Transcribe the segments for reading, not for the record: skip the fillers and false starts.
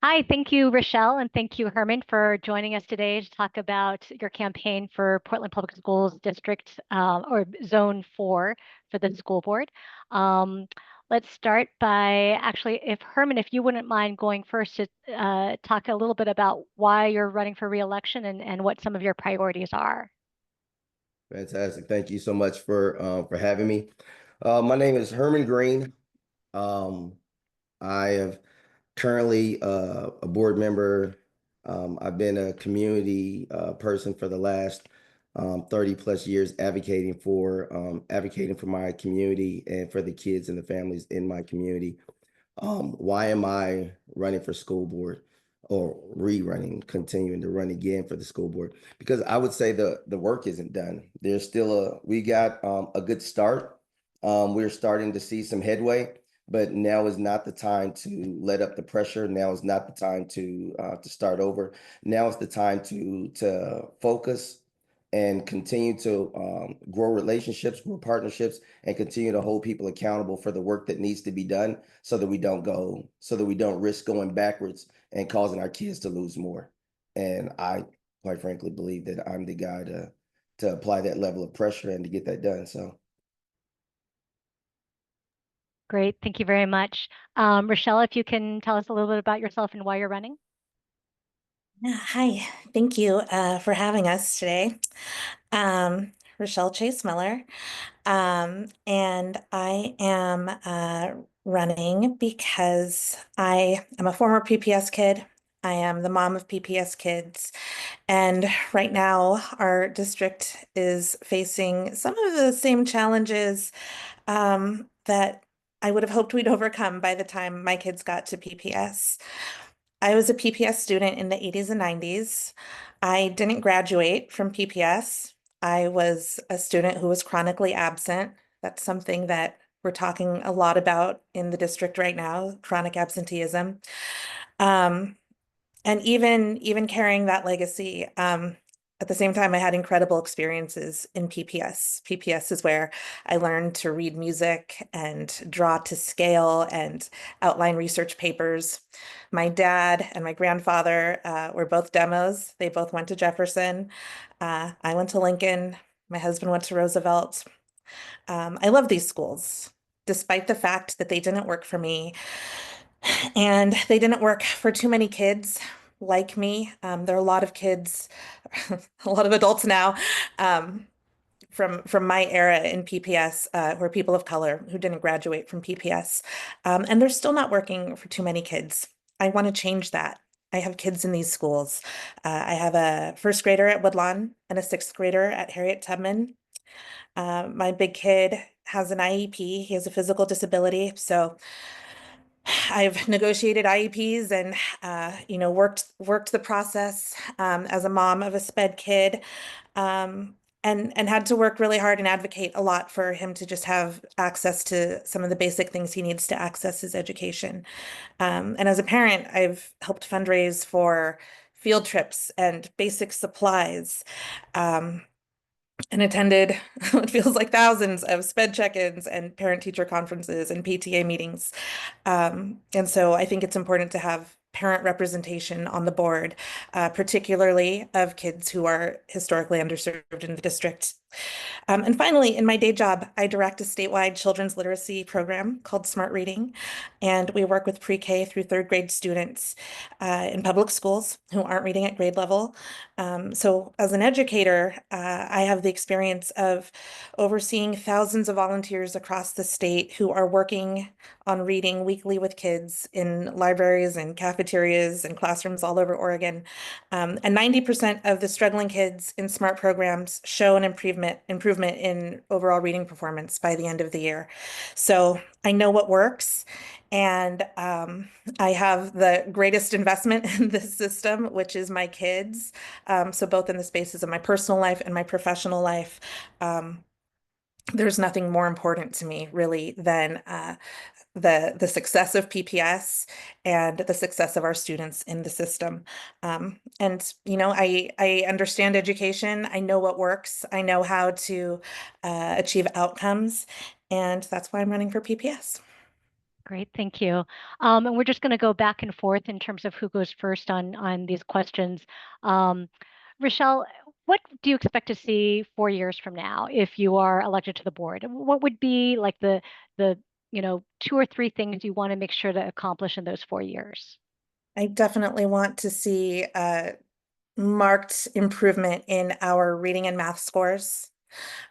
Hi, thank you, Rashelle, and thank you, Herman, for joining us today to talk about your campaign for Portland Public Schools District or Zone 4 for the school board. Um, let's start by actually, if Herman, if you wouldn't mind going first to talk a little bit about why you're running for reelection and what some of your priorities are. Fantastic. Thank you so much for having me. My name is Herman Greene. Um, I have currently a board member. I've been a community person for the last 30 plus years, advocating for my community and for the kids and the families in my community. Why am I running for school board or rerunning, continuing to run again for the school board? Because I would say the work isn't done. There's still we got a good start. We're starting to see some headway, but now is not the time to let up the pressure. Now is not the time to start over. Now is the time to focus and continue to grow relationships, grow partnerships, and continue to hold people accountable for the work that needs to be done so that we don't risk going backwards and causing our kids to lose more. And I quite frankly believe that I'm the guy to apply that level of pressure and to get that done. So Great, thank you very much. Rashelle, if you can tell us a little bit about yourself and why you're running. Yeah, hi, thank you for having us today. Rashelle Chase Miller, and I am running because I am a former PPS kid. I am the mom of PPS kids, and right now our district is facing some of the same challenges that I would have hoped we'd overcome by the time my kids got to PPS. I was a PPS student in the 80s and 90s. I didn't graduate from PPS. I was a student who was chronically absent. That's something that we're talking a lot about in the district right now, chronic absenteeism. Um, and even carrying that legacy, at the same time, I had incredible experiences in PPS. PPS is where I learned to read music and draw to scale and outline research papers. My dad and my grandfather were both demos. They both went to Jefferson. I went to Lincoln. My husband went to Roosevelt. I love these schools, despite the fact that they didn't work for me. And they didn't work for too many kids like me. There are a lot of kids, a lot of adults now, um, from my era in PPS, who are people of color who didn't graduate from PPS. And they're still not working for too many kids. I want to change that. I have kids in these schools. I have a first grader at Woodlawn and a sixth grader at Harriet Tubman. My big kid has an IEP. He has a physical disability. So I've negotiated IEPs and worked the process as a mom of a SPED kid, and had to work really hard and advocate a lot for him to just have access to some of the basic things he needs to access his education. And as a parent, I've helped fundraise for field trips and basic supplies. Um, and attended what feels like thousands of SPED check-ins and parent-teacher conferences and PTA meetings. And so I think it's important to have parent representation on the board, particularly of kids who are historically underserved in the district. And finally, in my day job, I direct a statewide children's literacy program called Smart Reading, and we work with pre-K through third grade students in public schools who aren't reading at grade level. So as an educator, I have the experience of overseeing thousands of volunteers across the state who are working on reading weekly with kids in libraries and cafeterias and classrooms all over Oregon. And 90% of the struggling kids in SMART programs show an improvement in overall reading performance by the end of the year. So I know what works. And I have the greatest investment in this system, which is my kids. So both in the spaces of my personal life and my professional life, there's nothing more important to me really than the success of PPS and the success of our students in the system. And I understand education. I know what works. I know how to achieve outcomes, and that's why I'm running for PPS. Great, thank you. And we're just going to go back and forth in terms of who goes first on these questions. Um, Rashelle, what do you expect to see 4 years from now if you are elected to the board? What would be like the 2 or 3 things you want to make sure to accomplish in those 4 years? I definitely want to see marked improvement in our reading and math scores.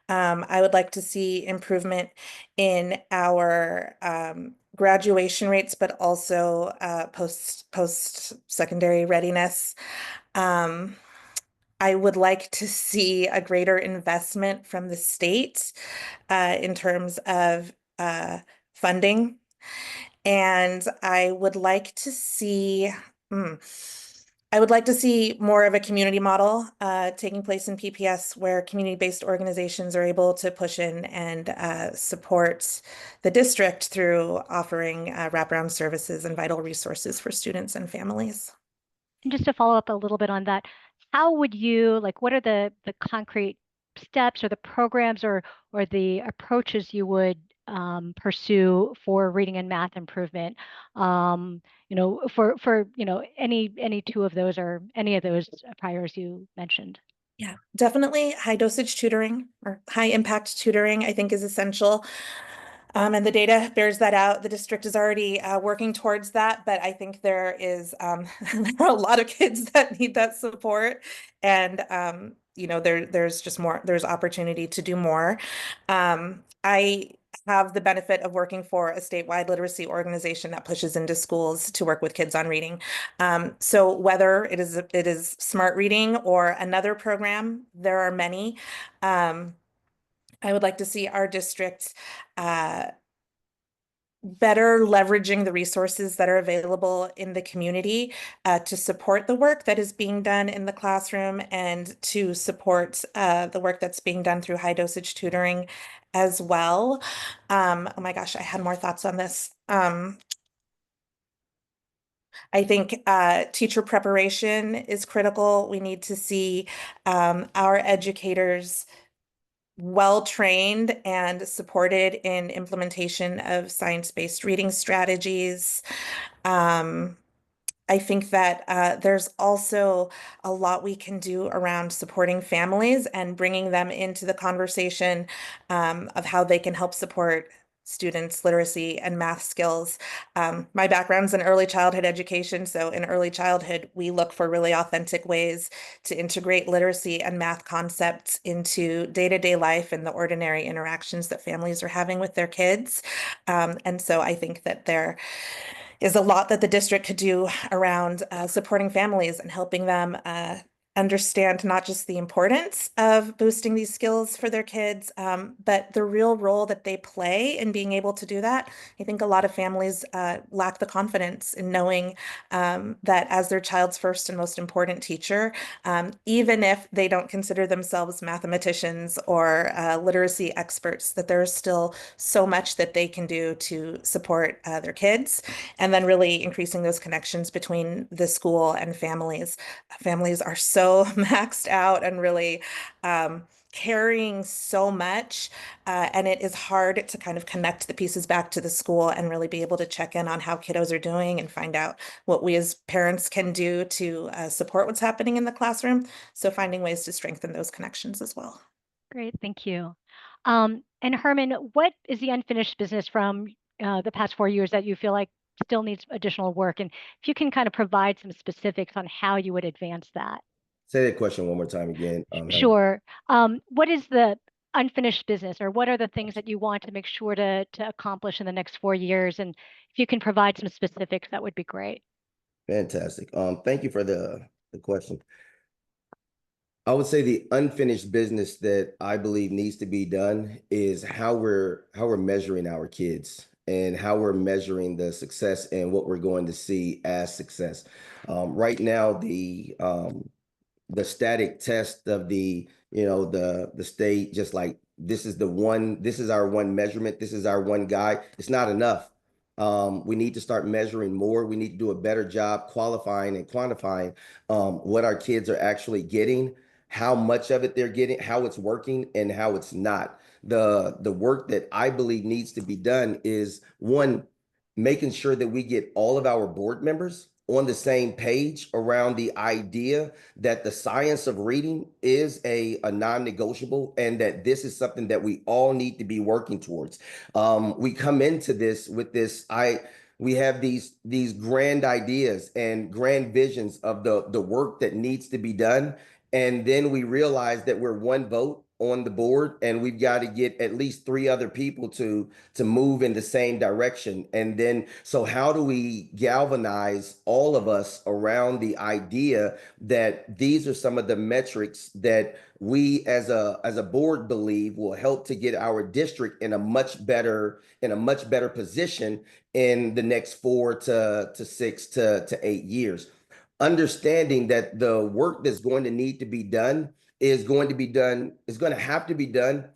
I would like to see improvement in our graduation rates, but also post-secondary readiness. Um, I would like to see a greater investment from the state in terms of funding. And mm, I would like to see more of a community model taking place in PPS where community-based organizations are able to push in and support the district through offering wraparound services and vital resources for students and families. And just to follow up a little bit on that, how would you like what are the concrete steps or the programs or the approaches you would pursue for reading and math improvement? For any two of those or any of those priors you mentioned. Yeah, definitely high dosage tutoring or high impact tutoring, I think is essential. And the data bears that out. The district is already working towards that, but I think there are a lot of kids that need that support. And there's just there's opportunity to do more. I have the benefit of working for a statewide literacy organization that pushes into schools to work with kids on reading. So whether it is smart reading or another program, there are many. I would like to see our district uh, better leveraging the resources that are available in the community to support the work that is being done in the classroom and to support the work that's being done through high dosage tutoring as well. Oh my gosh, I had more thoughts on this. I think teacher preparation is critical. We need to see our educators well-trained and supported in implementation of science-based reading strategies. Um, I think that there's also a lot we can do around supporting families and bringing them into the conversation of how they can help support students' literacy and math skills. My background's in early childhood education, so in early childhood, we look for really authentic ways to integrate literacy and math concepts into day-to-day life and the ordinary interactions that families are having with their kids. And so I think that there is a lot that the district could do around supporting families and helping them understand not just the importance of boosting these skills for their kids, but the real role that they play in being able to do that. I think a lot of families lack the confidence in knowing that as their child's first and most important teacher, even if they don't consider themselves mathematicians or literacy experts, that there's still so much that they can do to support their kids. And then really increasing those connections between the school and families. Families are so maxed out and really carrying so much, and it is hard to kind of connect the pieces back to the school and really be able to check in on how kiddos are doing and find out what we as parents can do to support what's happening in the classroom. So finding ways to strengthen those connections as well. Great, thank you. And Herman, what is the unfinished business from the past 4 years that you feel like still needs additional work? And if you can kind of provide some specifics on how you would advance that. Say that question one more time again. Sure. What is the unfinished business, or what are the things that you want to make sure to accomplish in the next 4 years? And if you can provide some specifics, that would be great. Fantastic. Thank you for the question. I would say the unfinished business that I believe needs to be done is how we're measuring our kids and how we're measuring the success and what we're going to see as success. Right now, the static test of the state, just like this is our one measurement, this is our one guide. It's not enough. We need to start measuring more. We need to do a better job qualifying and quantifying what our kids are actually getting, how much of it they're getting, how it's working, and how it's not. The work that I believe needs to be done is one, making sure that we get all of our board members on the same page around the idea that the science of reading is a non-negotiable, and that this is something that we all need to be working towards. We come into this with this, we have these grand ideas and grand visions of the work that needs to be done. And then we realize that we're one vote on the board, and we've got to get at least 3 other people to move in the same direction. And then, so how do we galvanize all of us around the idea that these are some of the metrics that we as a board believe will help to get our district in a much better position in the next 4 to 6 to 8 years? Understanding that the work that's going to need to be done is going to have to be done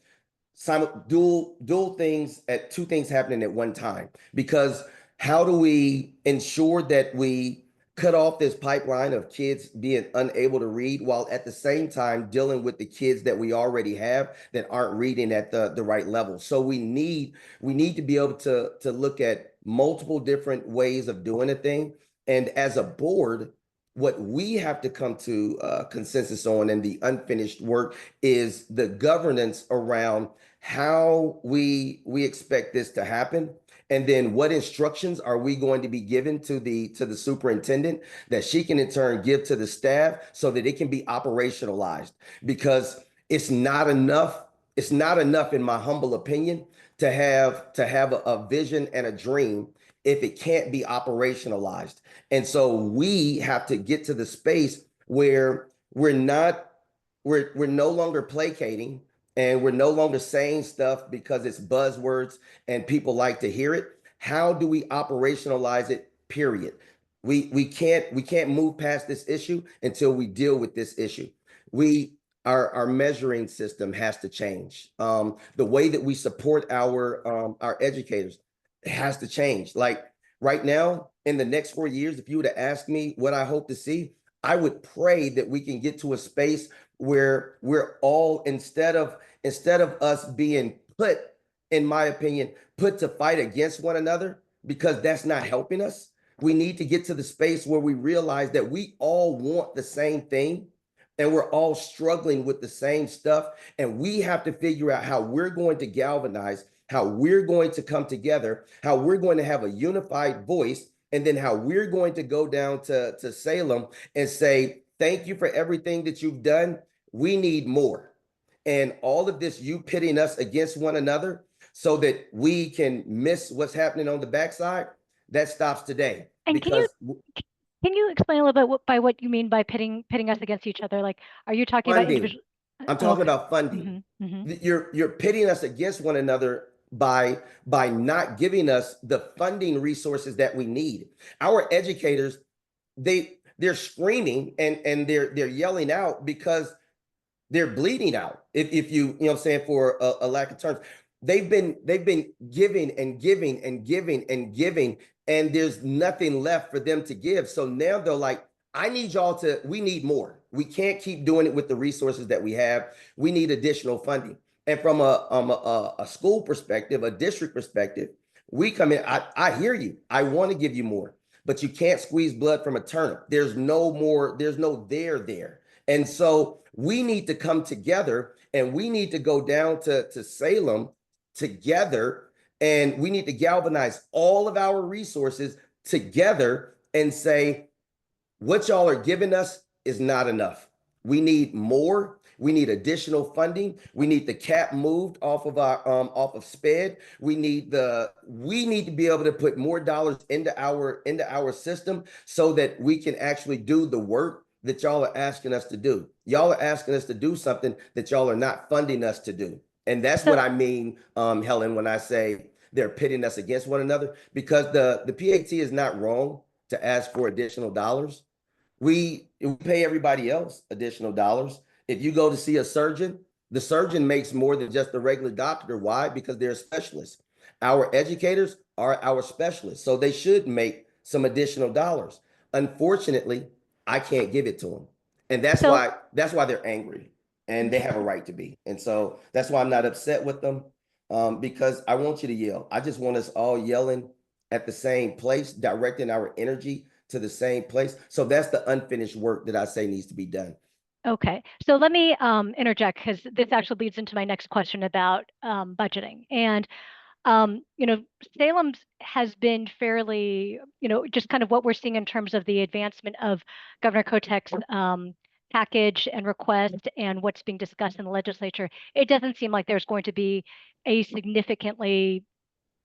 dual things, at 2 things happening at one time. Because how do we ensure that we cut off this pipeline of kids being unable to read, while at the same time dealing with the kids that we already have that aren't reading at the right level? So we need to be able to look at multiple different ways of doing a thing. And as a board, what we have to come to consensus on, and the unfinished work, is the governance around how we expect this to happen. And then what instructions are we going to be given to the superintendent that she can in turn give to the staff so that it can be operationalized? Because it's not enough, in my humble opinion, to have a vision and a dream if it can't be operationalized. And so we have to get to the space where we're no longer placating, and we're no longer saying stuff because it's buzzwords and people like to hear it. How do we operationalize it? Period. We can't move past this issue until we deal with this issue. Our measuring system has to change. The way that we support our educators has to change. Like right now, in the next 4 years, if you were to ask me what I hope to see, I would pray that we can get to a space where we're all, instead of us being put, in my opinion, put to fight against one another, because that's not helping us. We need to get to the space where we realize that we all want the same thing, and we're all struggling with the same stuff. And we have to figure out how we're going to galvanize, how we're going to come together, how we're going to have a unified voice, and then how we're going to go down to Salem and say, thank you for everything that you've done. We need more. And all of this, you pitting us against one another so that we can miss what's happening on the backside, that stops today. And because can you explain a little bit by what you mean by pitting us against each other? Like, are you talking about funding, individual? I'm talking about funding. You're pitting us against one another by not giving us the funding resources that we need. Our educators, they're screaming and they're yelling out because they're bleeding out. If you know what I'm saying, for a lack of terms, they've been giving and giving and giving and giving, and there's nothing left for them to give. So now they're like, we need more. We can't keep doing it with the resources that we have. We need additional funding. And from a school perspective, a district perspective, we come in, I hear you. I want to give you more, but you can't squeeze blood from a turnip. There's no there. And so we need to come together, and we need to go down to Salem together, and we need to galvanize all of our resources together and say, what y'all are giving us is not enough. We need more. We need additional funding. We need the cap moved off of SPED. We need to be able to put more dollars into our system so that we can actually do the work that y'all are asking us to do. Y'all are asking us to do something that y'all are not funding us to do. And that's what I mean, Helen, when I say they're pitting us against one another, because the PAT is not wrong to ask for additional dollars. We pay everybody else additional dollars. If you go to see a surgeon, the surgeon makes more than just the regular doctor. Why? Because they're specialists. Our educators are our specialists, so they should make some additional dollars. Unfortunately, I can't give it to them. And that's why they're angry, and they have a right to be. And so that's why I'm not upset with them, because I want you to yell. I just want us all yelling at the same place, directing our energy to the same place. So that's the unfinished work that I say needs to be done. Okay, so let me interject, because this actually leads into my next question about budgeting. And Salem has been fairly, just kind of what we're seeing in terms of the advancement of Governor Kotek's package and request and what's being discussed in the legislature. It doesn't seem like there's going to be a significantly,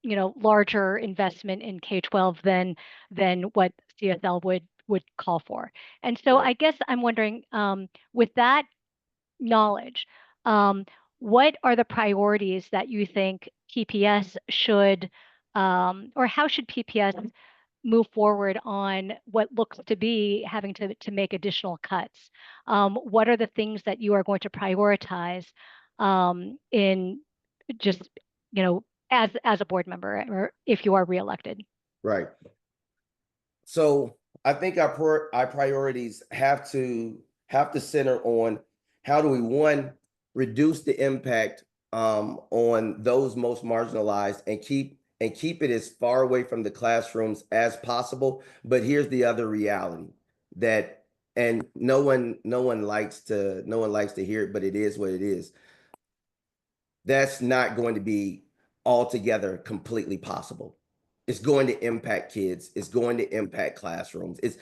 larger investment in K-12 than what CSL would call for. And so Right. I guess I'm wondering, with that knowledge, what are the priorities that you think PPS should, or how should PPS move forward on what looks to be having to make additional cuts? What are the things that you are going to prioritize in just, as a board member, or if you are reelected? Right. So I think our priorities have to center on how do we, one, reduce the impact on those most marginalized and keep it as far away from the classrooms as possible. But here's the other reality that, and no one likes to hear it, but it is what it is. That's not going to be altogether completely possible. It's going to impact kids. It's going to impact classrooms. It's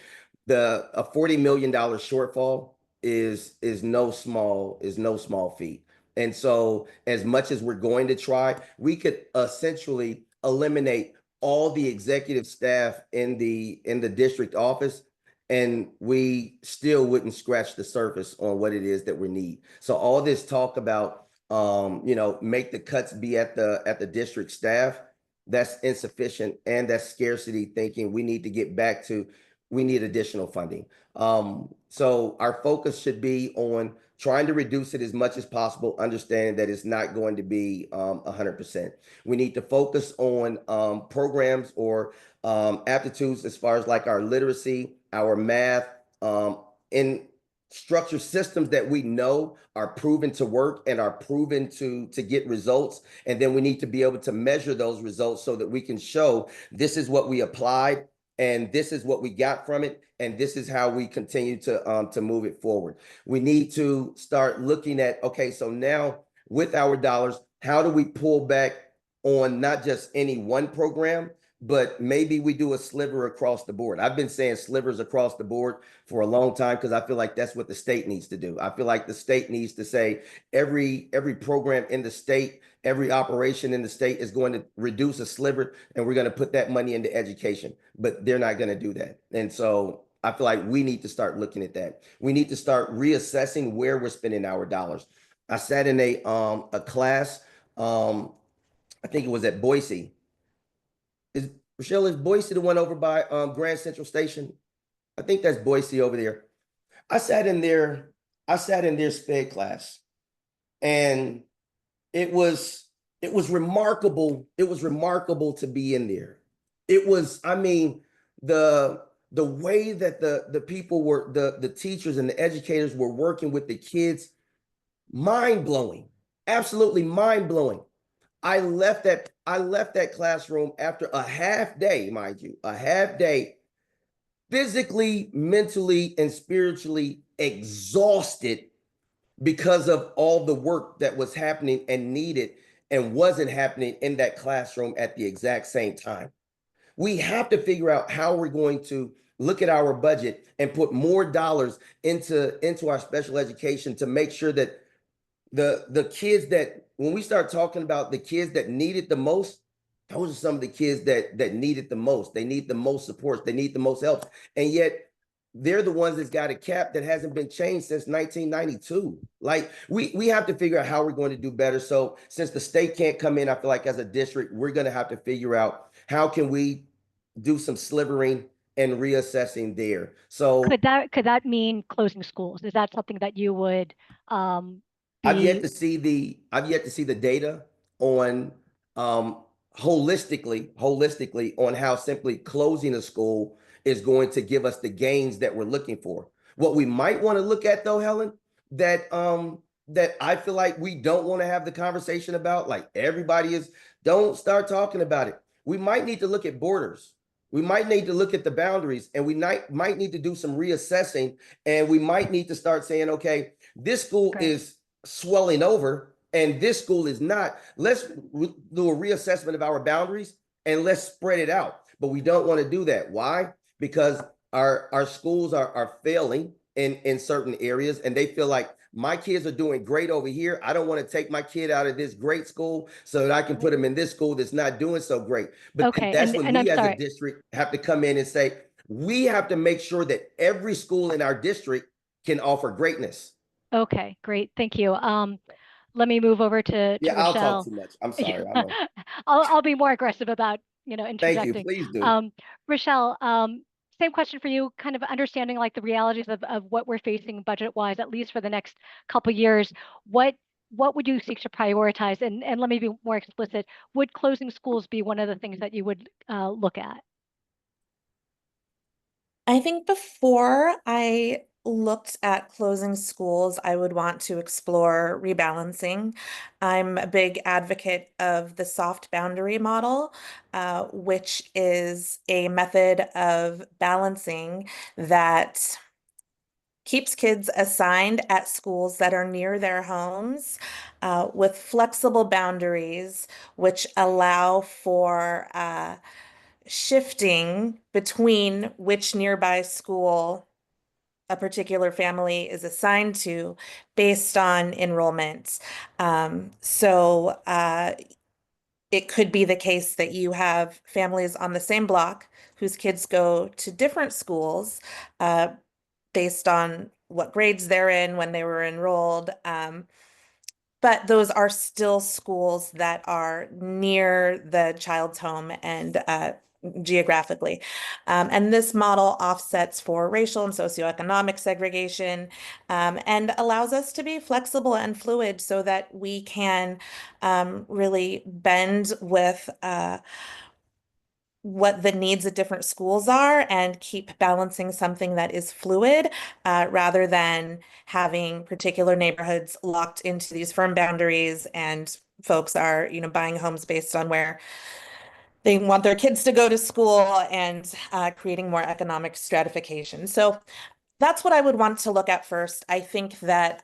a $40 million shortfall is no small feat. And so as much as we're going to try, we could essentially eliminate all the executive staff in the district office, and we still wouldn't scratch the surface on what it is that we need. So all this talk about make the cuts be at the district staff, that's insufficient, and that's scarcity thinking. We need to get back to, we need additional funding. So our focus should be on trying to reduce it as much as possible, understanding that it's not going to be 100%. We need to focus on programs or aptitudes as far as like our literacy, our math, in structure systems that we know are proven to work and are proven to get results. And then we need to be able to measure those results so that we can show this is what we applied and this is what we got from it, and this is how we continue to move it forward. We need to start looking at, okay, so now with our dollars, how do we pull back on not just any one program, but maybe we do a sliver across the board. I've been saying slivers across the board for a long time because I feel like that's what the state needs to do. I feel like the state needs to say every program in the state, every operation in the state is going to reduce a sliver, and we're going to put that money into education, but they're not going to do that. And so I feel like we need to start looking at that. We need to start reassessing where we're spending our dollars. I sat in a class, I think it was at Boise. Is Boise the one over by Grand Central Station? I think that's Boise over there. I sat in their sped class, and it was remarkable. It was remarkable to be in there. It was, I mean, the way that the people were, the teachers and the educators were working with the kids, mind blowing, absolutely mind blowing. I left that classroom after a half day, mind you, a half day, physically, mentally, and spiritually exhausted because of all the work that was happening and needed and wasn't happening in that classroom at the exact same time. We have to figure out how we're going to look at our budget and put more dollars into our special education to make sure that the kids, that when we start talking about the kids that need it the most, those are some of the kids that need it the most. They need the most support. They need the most help. And yet they're the ones that's got a cap that hasn't been changed since 1992. Like we have to figure out how we're going to do better. So since the state can't come in, I feel like as a district, we're going to have to figure out how can we do some slivering and reassessing there. So Could that mean closing schools? Is that something that you would I've yet be? to see the data on holistically on how simply closing a school is going to give us the gains that we're looking for. What we might want to look at though, Helen, that I feel like we don't want to have the conversation about, like everybody is, don't start talking about it. we might need to look at borders. We might need to look at the boundaries, and we might need to do some reassessing, and we might need to start saying, okay, this school Great. is swelling over and this school is not. Let's do a reassessment of our boundaries and let's spread it out. But we don't want to do that. Why? Because our schools are failing in certain areas, and they feel like my kids are doing great over here. I don't want to take my kid out of this great school so that I can put them in this school that's not doing so great. But then Okay, that's when and I'm we as a sorry. district have to come in and say, we have to make sure that every school in our district can offer greatness. Okay, great. Thank you. Let me move over to Yeah, I'll talk Rashelle. too much. I'm Yeah. sorry. I'm a, I'll be more aggressive about, thank you. interjecting. Please do. Um, Rashelle, same question for you, kind of understanding like the realities of what we're facing budget-wise, at least for the next couple years. What what would you seek to prioritize? And let me be more explicit. Would closing schools be one of the things that you would look at? I think before I looked at closing schools, I would want to explore rebalancing. I'm a big advocate of the soft boundary model, which is a method of balancing that keeps kids assigned at schools that are near their homes, with flexible boundaries, which allow for shifting between which nearby school a particular family is assigned to based on enrollment. It could be the case that you have families on the same block whose kids go to different schools based on what grades they're in when they were enrolled. But those are still schools that are near the child's home and geographically. And this model offsets for racial and socioeconomic segregation, and allows us to be flexible and fluid so that we can really bend with what the needs of different schools are and keep balancing something that is fluid, rather than having particular neighborhoods locked into these firm boundaries and folks are, buying homes based on where they want their kids to go to school and creating more economic stratification. So that's what I would want to look at first. I think that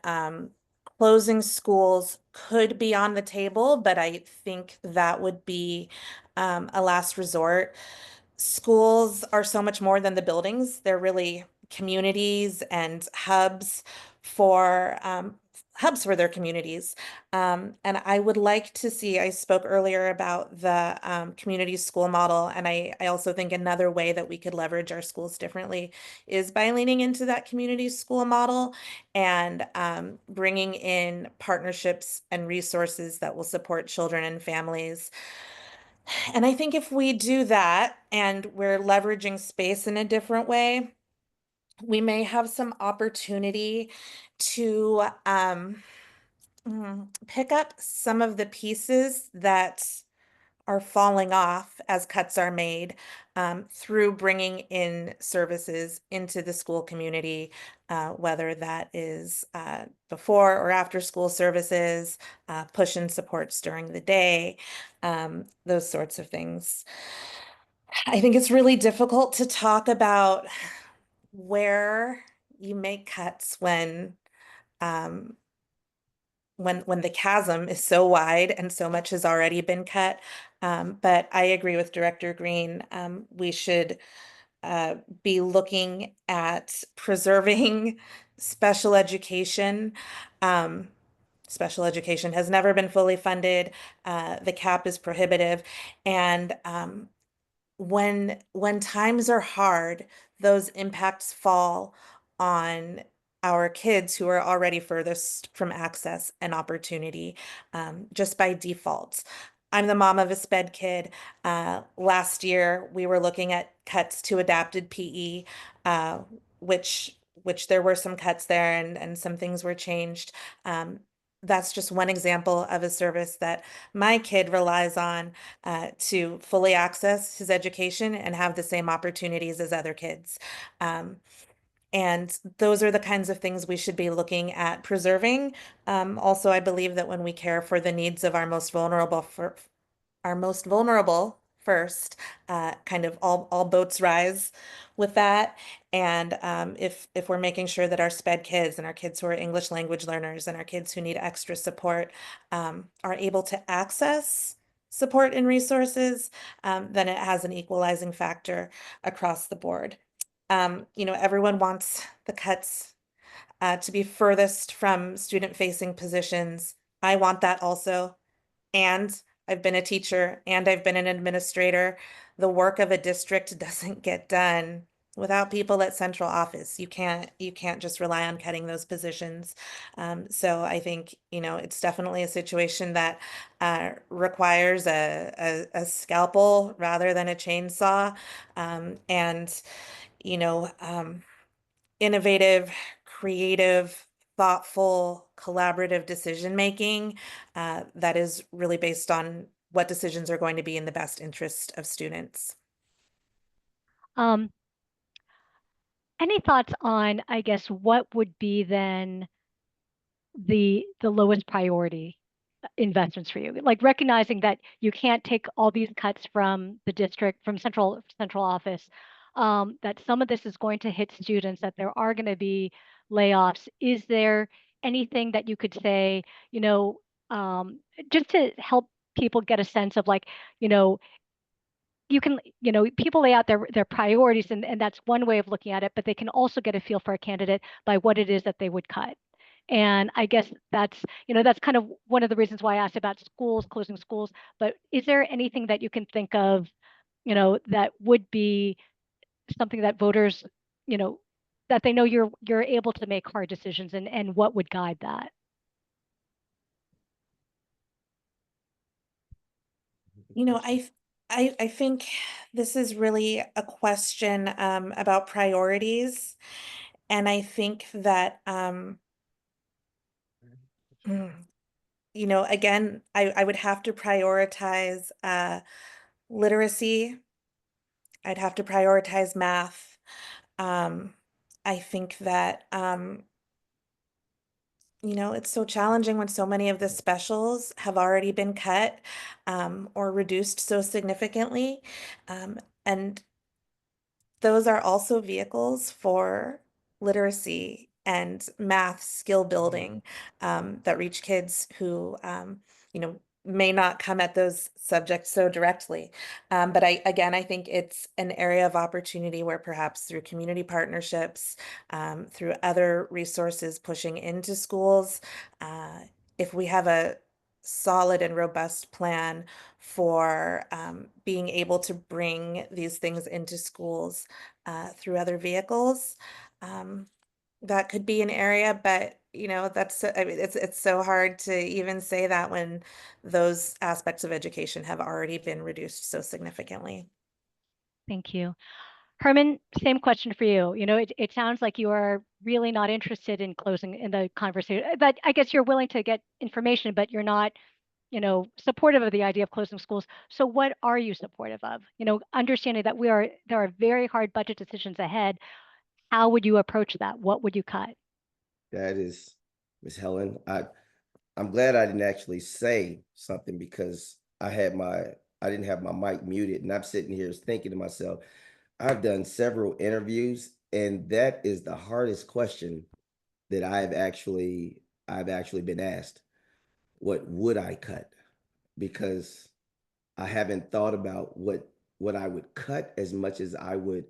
closing schools could be on the table, but I think that would be a last resort. Schools are so much more than the buildings. They're really communities and hubs for their communities. And I would like to see, I spoke earlier about the community school model, and I also think another way that we could leverage our schools differently is by leaning into that community school model and bringing in partnerships and resources that will support children and families. And I think if we do that and we're leveraging space in a different way, we may have some opportunity to pick up some of the pieces that are falling off as cuts are made, through bringing in services into the school community, whether that is before or after school services, push and supports during the day, those sorts of things. I think it's really difficult to talk about where you make cuts um, when the chasm is so wide and so much has already been cut. But I agree with Director Greene. We should be looking at preserving special education. Um, Special education has never been fully funded. The cap is prohibitive. And when times are hard, those impacts fall on our kids who are already furthest from access and opportunity, just by default. I'm the mom of a sped kid. Last year, we were looking at cuts to adapted PE, uh, which there were some cuts there and some things were changed. That's just one example of a service that my kid relies on to fully access his education and have the same opportunities as other kids. Um, and those are the kinds of things we should be looking at preserving. I believe that when we care for the needs of our most vulnerable first, kind of all boats rise with that. And if we're making sure that our SPED kids and our kids who are English language learners and our kids who need extra support are able to access support and resources, then it has an equalizing factor across the board. Everyone wants the cuts to be furthest from student-facing positions. I want that also. And I've been a teacher and I've been an administrator. The work of a district doesn't get done without people at central office. You can't just rely on cutting those positions. So I think, it's definitely a situation that requires a scalpel rather than a chainsaw. And, you know, um, innovative, creative, thoughtful, collaborative decision making that is really based on what decisions are going to be in the best interest of students. Um, any thoughts on, I guess, what would be then the lowest priority investments for you, like recognizing that you can't take all these cuts from the district, from central office, that some of this is going to hit students, that there are going to be layoffs. Is there anything that you could say, just to help people get a sense of, like, you know you can, people lay out their priorities, and that's one way of looking at it, but they can also get a feel for a candidate by what it is that they would cut. And I guess that's kind of one of the reasons why I asked about schools, closing schools. But is there anything that you can think of, that would be something that voters, you know, that they know you're able to make hard decisions, and what would guide that? I think this is really a question about priorities. And I think that, mm, again, I would have to prioritize literacy. I'd have to prioritize math. Um, I think that, it's so challenging when so many of the specials have already been cut or reduced so significantly. And those are also vehicles for literacy and math skill building that reach kids who, may not come at those subjects so directly. But I think it's an area of opportunity where perhaps through community partnerships, through other resources pushing into schools, if we have a solid and robust plan for being able to bring these things into schools through other vehicles. That could be an area, but I mean, it's so hard to even say that when those aspects of education have already been reduced so significantly. Thank you. Herman, same question for you. It sounds like you are really not interested in closing in the conversation. But I guess you're willing to get information, but you're not, supportive of the idea of closing schools. So what are you supportive of? Understanding that there are very hard budget decisions ahead. How would you approach that? What would you cut? That is, Miss Helen. I'm glad I didn't actually say something because I didn't have my mic muted, and I'm sitting here thinking to myself, I've done several interviews, and that is the hardest question that I've actually been asked. What would I cut? Because I haven't thought about what I would cut as much as I would.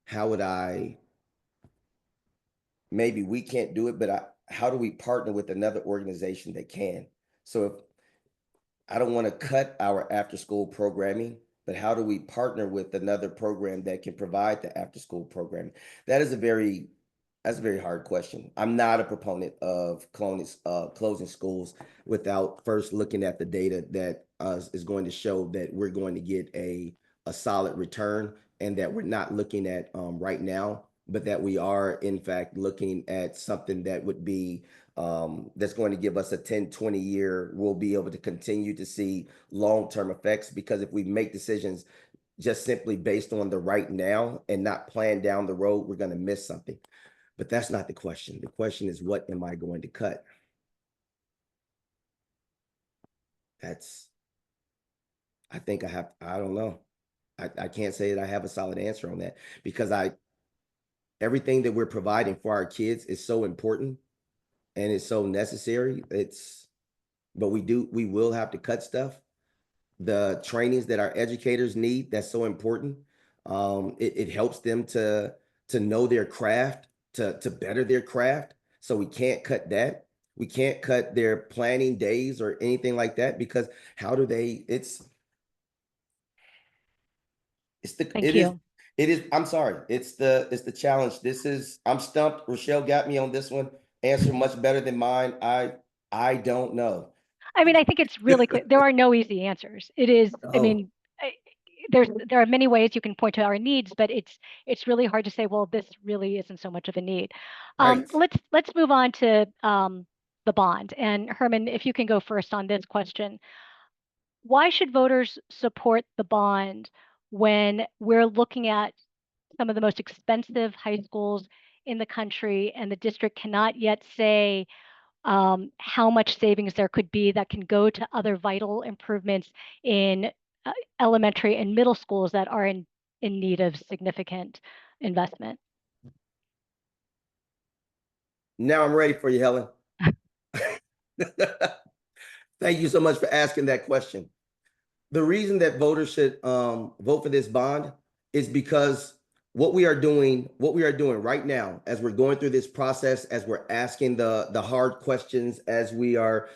How would I? Maybe we can't do it, but how do we partner with another organization that can? So if I don't want to cut our after school programming, but how do we partner with another program that can provide the after school programming? That is a very that's a very hard question. I'm not a proponent of closing schools without first looking at the data that is going to show that we're going to get a solid return, and that we're not looking at right now, but that we are in fact looking at something that would be that's going to give us a 10-20 year. We'll be able to continue to see long-term effects, because if we make decisions just simply based on the right now and not plan down the road, we're going to miss something. But that's not the question. The question is, what am I going to cut? That's, I think I don't know. I can't say that I have a solid answer on that, because everything that we're providing for our kids is so important and it's so necessary. But we will have to cut stuff. The trainings that our educators need, that's so important. It helps them to know their craft, to better their craft. So we can't cut that. We can't cut their planning days or anything like that, because how do they, Thank you. I'm sorry. It's the challenge. I'm stumped. Rashelle got me on this one. Answer much better than mine. I don't know. I mean, I think it's really clear. There are no easy answers. It is, I Oh, mean, there are many ways you can point to our needs, but it's really hard to say, well, this really isn't so much of a need. right. Let's move on to the bond. And Herman, if you can go first on this question. Why should voters support the bond when we're looking at some of the most expensive high schools in the country, and the district cannot yet say how much savings there could be that can go to other vital improvements in elementary and middle schools that are in need of significant investment? Now I'm ready for you, Helen. Thank you so much for asking that question. The reason that voters should vote for this bond is because what we are doing right now, as we're going through this process, as we're asking the hard questions, as we're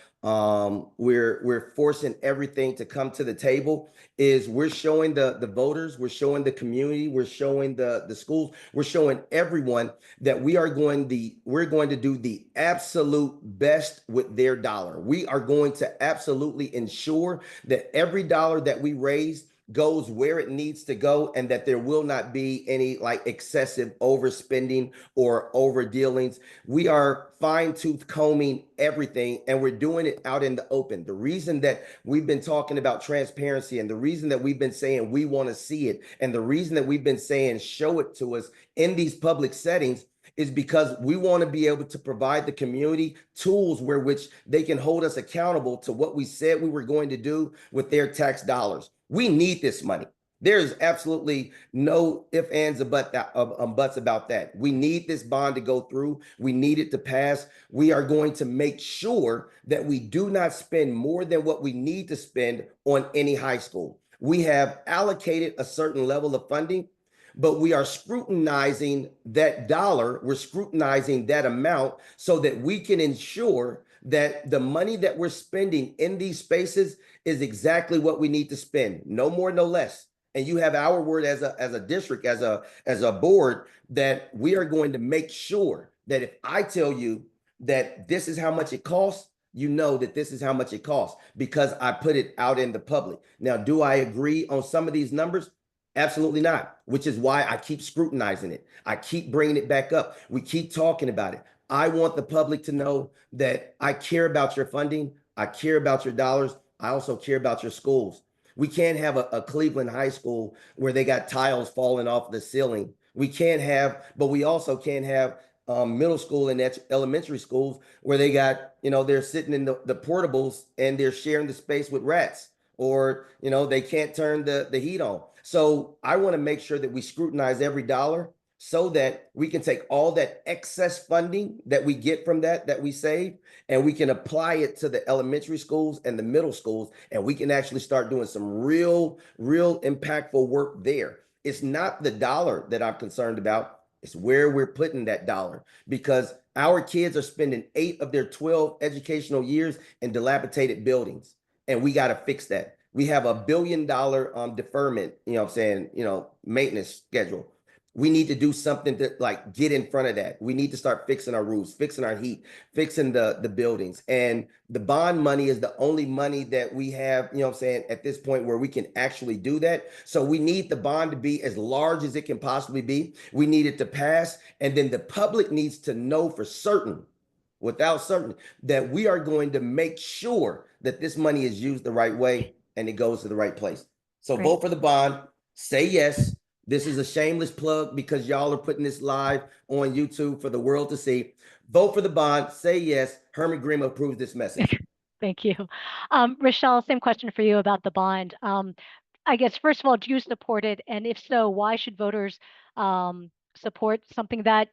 forcing everything to come to the table, is we're showing the voters, we're showing the community, we're showing the schools, we're showing everyone that we're going to do the absolute best with their dollar. We are going to absolutely ensure that every dollar that we raise goes where it needs to go, and that there will not be any like excessive overspending or over dealings. We are fine-tooth combing everything, and we're doing it out in the open. The reason that we've been talking about transparency, and the reason that we've been saying we want to see it, and the reason that we've been saying show it to us in these public settings, is because we want to be able to provide the community tools where which they can hold us accountable to what we said we were going to do with their tax dollars. We need this money. There is absolutely no ifs, ands, or buts about that. We need this bond to go through. We need it to pass. We are going to make sure that we do not spend more than what we need to spend on any high school. We have allocated a certain level of funding, but we are scrutinizing that dollar. We're scrutinizing that amount so that we can ensure that the money that we're spending in these spaces is exactly what we need to spend. No more, no less. And you have our word as a district, as a board, that we are going to make sure that if I tell you that this is how much it costs, you know that this is how much it costs, because I put it out in the public. Now, do I agree on some of these numbers? Absolutely not, which is why I keep scrutinizing it. I keep bringing it back up. We keep talking about it. I want the public to know that I care about your funding. I care about your dollars. I also care about your schools. We can't have a Cleveland high school where they got tiles falling off the ceiling. We can't have, but we also can't have middle school and elementary schools where they got, they're sitting in the portables and they're sharing the space with rats, or, they can't turn the heat on. So I want to make sure that we scrutinize every dollar so that we can take all that excess funding that we get from that we save, and we can apply it to the elementary schools and the middle schools, and we can actually start doing some real impactful work there. It's not the dollar that I'm concerned about. It's where we're putting that dollar, because our kids are spending 8 of their 12 educational years in dilapidated buildings, and we got to fix that. We have $1 billion deferment, maintenance schedule. We need to do something to like get in front of that. We need to start fixing our roofs, fixing our heat, fixing the buildings. And the bond money is the only money that we have, at this point where we can actually do that. So we need the bond to be as large as it can possibly be. We need it to pass. And then the public needs to know for certain, without certainty, that we are going to make sure that this money is used the right way and it goes to the right place. So vote for the bond, say yes. This is a shameless plug because y'all are putting this live on YouTube for the world to see. Vote for the bond, say yes. Herman Greene approves this message. Thank you. Rashelle, same question for you about the bond. I guess, first of all, do you support it? And if so, why should voters support something that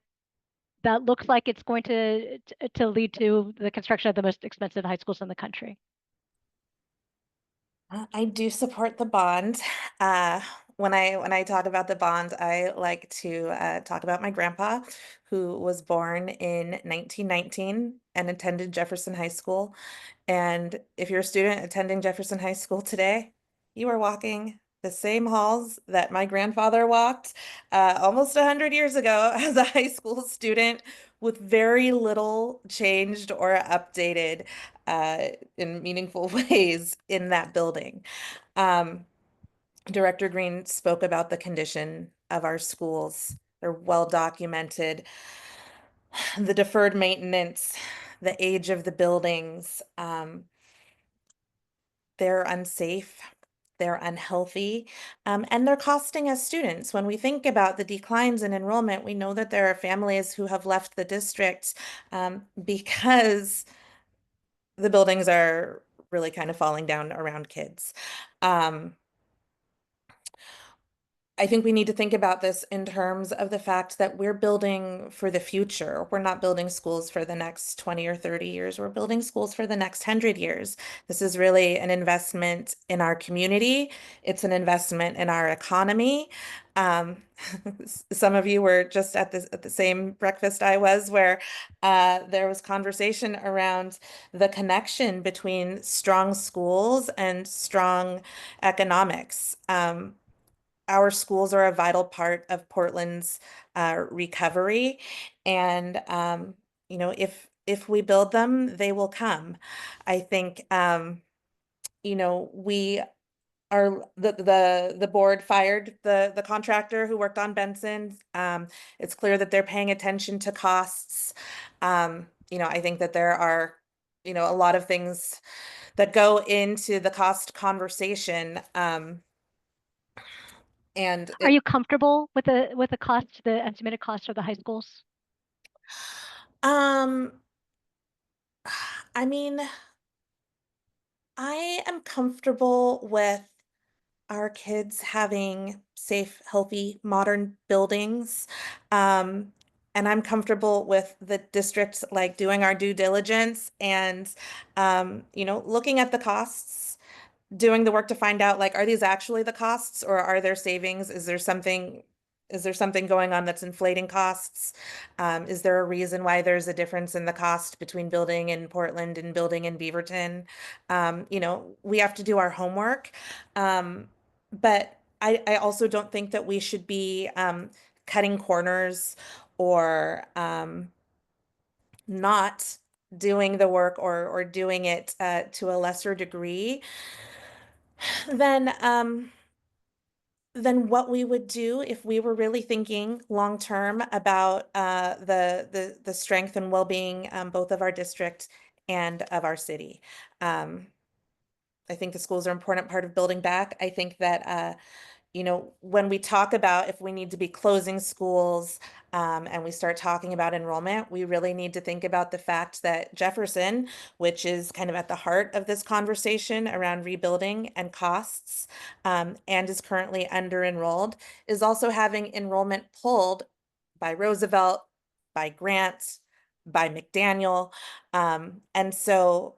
looks like it's going to lead to the construction of the most expensive high schools in the country? I do support the bond. Uh, when I talk about the bond, I like to talk about my grandpa, who was born in 1919 and attended Jefferson High School. And if you're a student attending Jefferson High School today, you are walking the same halls that my grandfather walked almost 100 years ago as a high school student, with very little changed or updated uh, in meaningful ways in that building. Um, Director Greene spoke about the condition of our schools. They're well documented. The deferred maintenance, the age of the buildings, they're unsafe, they're unhealthy, and they're costing us students. When we think about the declines in enrollment, we know that there are families who have left the district because the buildings are really kind of falling down around kids. Um, I think we need to think about this in terms of the fact that we're building for the future. We're not building schools for the next 20 or 30 years. We're building schools for the next 100 years. This is really an investment in our community. It's an investment in our economy. Um, some of you were just at the same breakfast I was, where there was conversation around the connection between strong schools and strong economics. Our schools are a vital part of Portland's recovery, and if we build them, they will come. I think we are the board fired the contractor who worked on Benson. It's clear that they're paying attention to costs. I think that there are a lot of things that go into the cost conversation. And Are you comfortable with the cost, the estimated cost of the high schools? um I mean, I am comfortable with our kids having safe, healthy, modern buildings. Um, and I'm comfortable with the districts like doing our due diligence and looking at the costs, doing the work to find out, like, are these actually the costs, or are there savings? Is there something going on that's inflating costs? Is there a reason why there's a difference in the cost between building in Portland and building in Beaverton? We have to do our homework. But I also don't think that we should be cutting corners or not doing the work, or doing it to a lesser degree than what we would do if we were really thinking long term about the strength and well-being, both of our district and of our city. Um, I think the schools are an important part of building back. I think that when we talk about if we need to be closing schools, and we start talking about enrollment, we really need to think about the fact that Jefferson, which is kind of at the heart of this conversation around rebuilding and costs, and is currently under enrolled, is also having enrollment pulled by Roosevelt, by Grant, by McDaniel. And so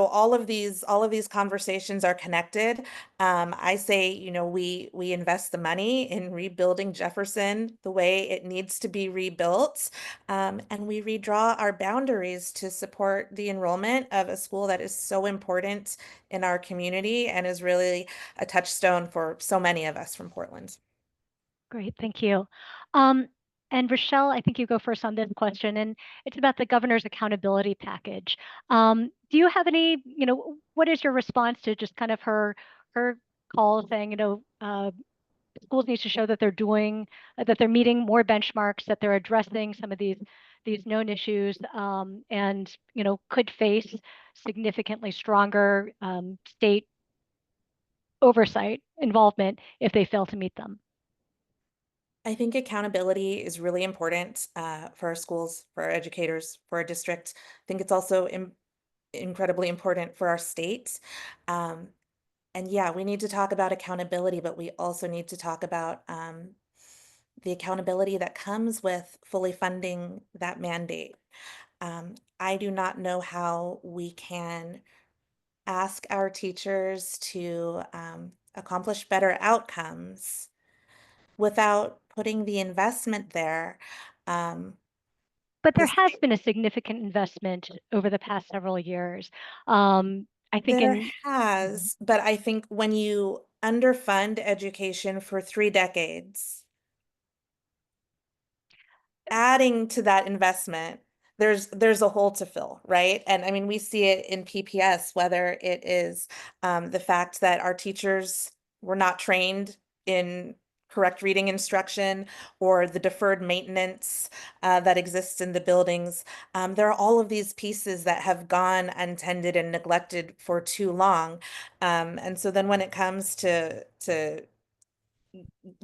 all of these conversations are connected. I say, we invest the money in rebuilding Jefferson the way it needs to be rebuilt, and we redraw our boundaries to support the enrollment of a school that is so important in our community and is really a touchstone for so many of us from Portland. Great, thank you. Um, and Rashelle, I think you go first on this question, and it's about the governor's accountability package. Do you have any, what is your response to just kind of her call saying, schools need to show that they're doing, that they're meeting more benchmarks, that they're addressing some of these known issues, and could face significantly stronger state oversight involvement if they fail to meet them? I think accountability is really important for our schools, for our educators, for our district. I think it's also incredibly important for our state. Um, yeah, we need to talk about accountability, but we also need to talk about the accountability that comes with fully funding that mandate. I do not know how we can ask our teachers to accomplish better outcomes without putting the investment there. Um, But there the has state, been a significant investment over the past several years. I think there in Mhm. has, but I think when you underfund education for 3 decades, adding to that investment, there's a hole to fill, right? And I mean, we see it in PPS, whether it is the fact that our teachers were not trained in correct reading instruction, or the deferred maintenance that exists in the buildings. There are all of these pieces that have gone untended and neglected for too long. And so then when it comes to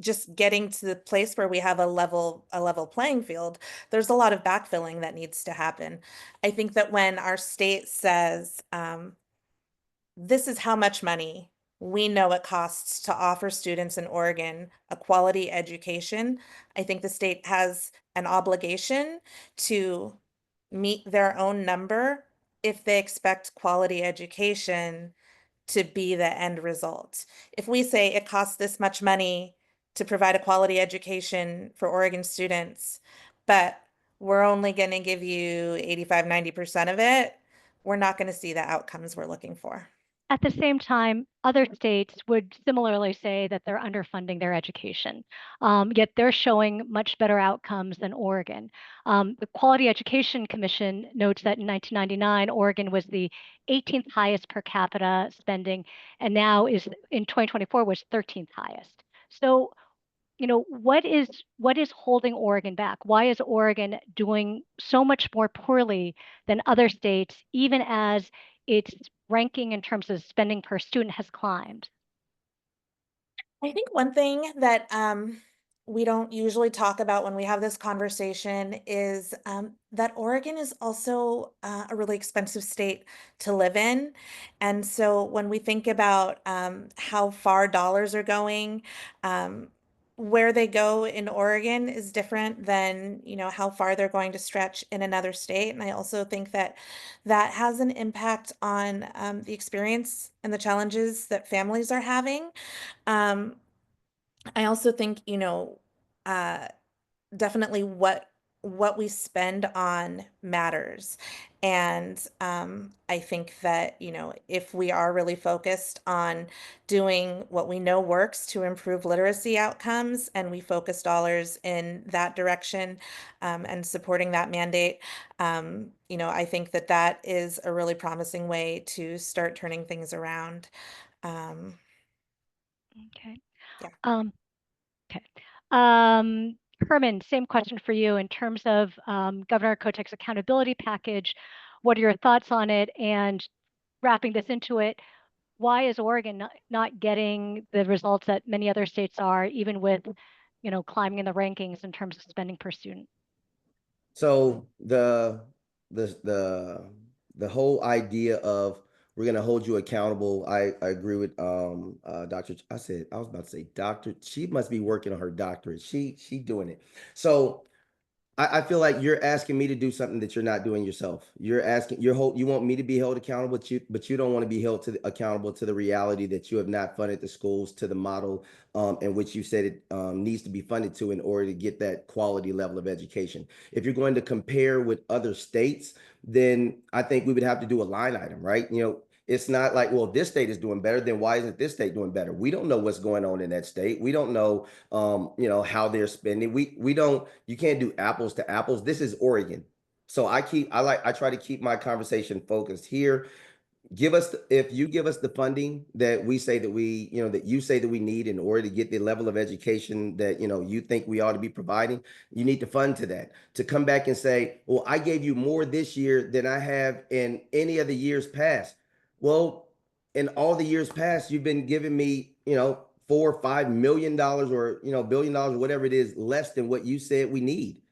just getting to the place where we have a level playing field, there's a lot of backfilling that needs to happen. I think that when our state says, this is how much money we know it costs to offer students in Oregon a quality education, I think the state has an obligation to meet their own number if they expect quality education to be the end result. If we say it costs this much money to provide a quality education for Oregon students, but we're only going to give you 85, 90% of it, we're not going to see the outcomes we're looking for. At the same time, other states would similarly say that they're underfunding their education, yet they're showing much better outcomes than Oregon. The Quality Education Commission notes that in 1999, Oregon was the 18th highest per capita spending, and now is in 2024 was 13th highest. So, what is holding Oregon back? Why is Oregon doing so much more poorly than other states, even as its ranking in terms of spending per student has climbed? I think one thing that we don't usually talk about when we have this conversation is that Oregon is also a really expensive state to live in. And so when we think about how far dollars are going, um, where they go in Oregon is different than, how far they're going to stretch in another state. And I also think that that has an impact on the experience and the challenges that families are having. Um, I also think, uh, definitely what we spend on matters. And I think that, if we are really focused on doing what we know works to improve literacy outcomes, and we focus dollars in that direction, and supporting that mandate, I think that that is a really promising way to start turning things around. Um, Okay. yeah. Um, okay. Um, Herman, same question for you in terms of Governor Kotek's accountability package. What are your thoughts on it? And wrapping this into it, why is Oregon not getting the results that many other states are, even with, climbing in the rankings in terms of spending per student? So the whole idea of we're gonna hold you accountable. I agree with Dr. I was about to say doctor. She must be working on her doctorate. She doing it. So I feel like you're asking me to do something that you're not doing yourself. You want me to be held accountable, but you don't want to be held accountable to the reality that you have not funded the schools to the model in which you said it needs to be funded to in order to get that quality level of education. If you're going to compare with other states, then I think we would have to do a line item, right? It's not like, well, this state is doing better, then why isn't this state doing better? We don't know what's going on in that state. We don't know how they're spending. We don't, you can't do apples to apples. This is Oregon. So I try to keep my conversation focused here. If you give us the funding that we say that that you say that we need in order to get the level of education that you think we ought to be providing, you need to fund to that. To come back and say, well, I gave you more this year than I have in any of the years past. Well, in all the years past, you've been giving me, $4 or $5 million or $1 billion or whatever it is less than what you said we need.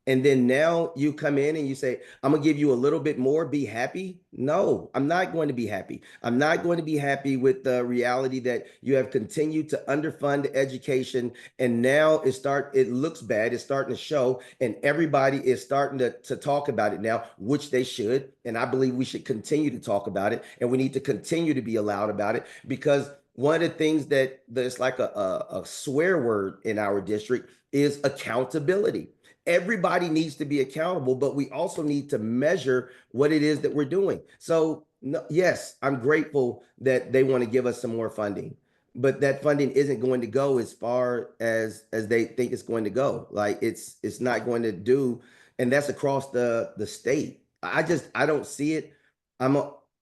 And then now you come in and you say, I'm gonna give you a little bit more, be happy. No, I'm not going to be happy. I'm not going to be happy with the reality that you have continued to underfund education. And now it looks bad. It's starting to show, and everybody is starting to talk about it now, which they should. And I believe we should continue to talk about it, and we need to continue to be allowed about it, because one of the things that's like a swear word in our district is accountability. Everybody needs to be accountable, but we also need to measure what it is that we're doing. So, no, yes, I'm grateful that they want to give us some more funding, but that funding isn't going to go as far as they think it's going to go. Like it's not going to do, and that's across the state. I don't see it.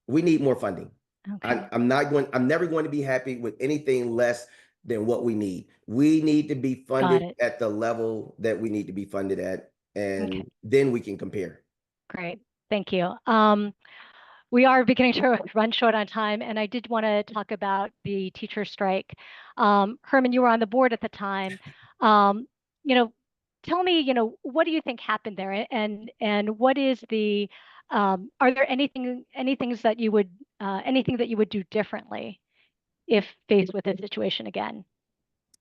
We need more funding. Okay. I'm never going to be happy with anything less than what we need. We need to be Got funded it. at the level that we need to be funded at, Okay. and then we can compare. Great. Thank you. We are beginning to run short on time, and I did want to talk about the teacher strike. Herman, you were on the board at the time. Um, you know, tell me, what do you think happened there, and what is the are there any things that you would anything that you would do differently if faced with this situation again?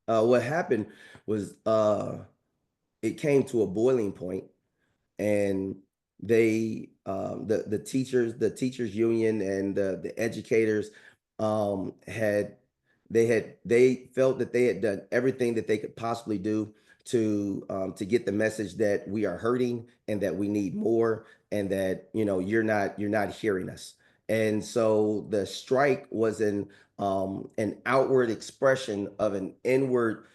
What happened was it came to a boiling point, and the teachers union and the educators had they felt that they had done everything that they could possibly do to get the message that we are hurting and that we need more, and that you're not hearing us. And so the strike was an outward expression of an inward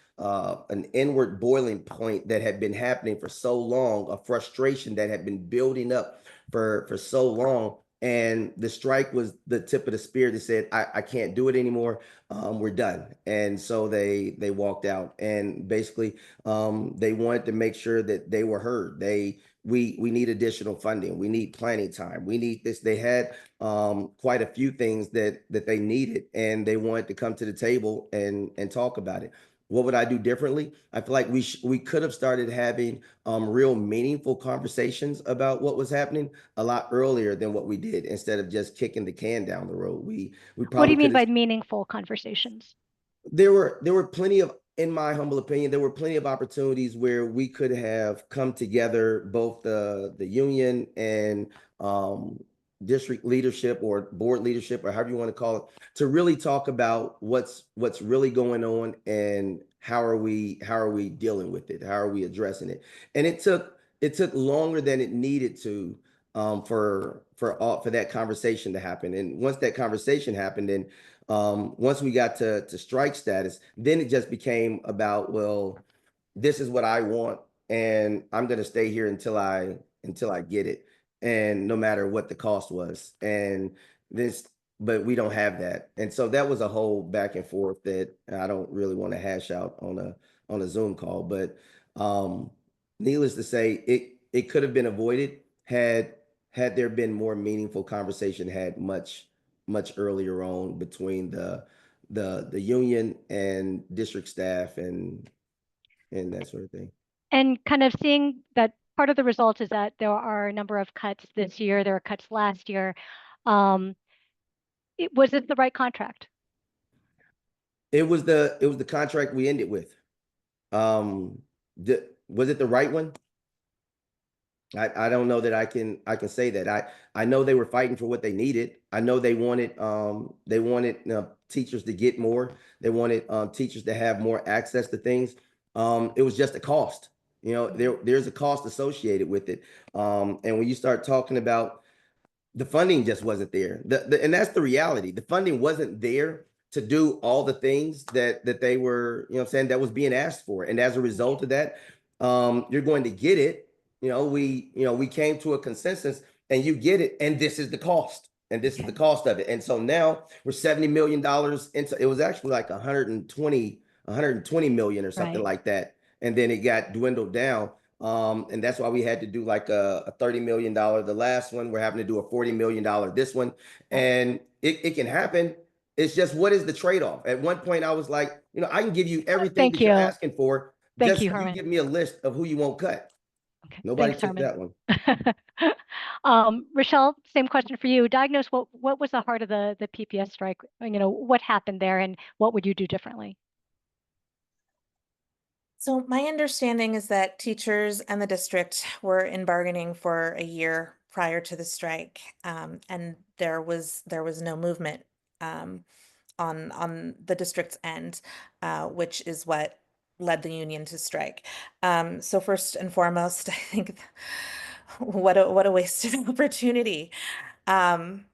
boiling point that had been happening for so long, a frustration that had been building up for so long. And the strike was the tip of the spear that said, I can't do it anymore. We're done. And so they walked out, and basically they wanted to make sure that they were heard. We need additional funding. We need planning time. We need this. They had quite a few things that they needed, and they wanted to come to the table and talk about it. What would I do differently? I feel like we could have started having real meaningful conversations about what was happening a lot earlier than what we did. Instead of just kicking the can down the road, we What do probably you mean could have. by meaningful conversations? There were plenty of, in my humble opinion, there were plenty of opportunities where we could have come together, both the union and district leadership or board leadership, or however you want to call it, to really talk about what's really going on, and how are we dealing with it? How are we addressing it? And it took longer than it needed to, for that conversation to happen. And once that conversation happened, and once we got to strike status, then it just became about, well, this is what I want, and I'm going to stay here until I get it, and no matter what the cost was. And this, but we don't have that. And so that was a whole back and forth that I don't really want to hash out on a Zoom call. But um, needless to say, it could have been avoided had there been more meaningful conversation had much earlier on between the union and district staff and that sort of thing. And kind of seeing that part of the result is that there are a number of cuts this year, there were cuts last year. Um, was it the right contract? It was the contract we ended with. Um, was it the right one? I don't know that I can say that. I know they were fighting for what they needed. I know they wanted teachers to get more. They wanted teachers to have more access to things. It was just a cost. There's a cost associated with it. And when you start talking about, the funding just wasn't there. And that's the reality. The funding wasn't there to do all the things that they were, saying, that was being asked for. And as a result of that, you're going to get it. We came to a consensus, and you get it, and this is the cost. And this is the cost of it. And so now we're $70 million into, it was actually like 120 million or something Right. like that. And then it got dwindled down. And that's why we had to do like a $30 million. The last one, we're having to do a $40 million, this one. And it can happen. It's just, what is the trade-off? At one point I was like, I can give you everything Thank that you're you. asking for. Thank Just you, you Herman. give me a list of who you won't cut. Okay, Nobody thanks, took Herman. that one. Rashelle, same question for you. Diagnose what was the heart of the PPS strike? What happened there, and what would you do differently? So my understanding is that teachers and the district were in bargaining for a year prior to the strike, and there was no movement on the district's end, which is what led the union to strike. So first and foremost, I think what a wasted opportunity. Um,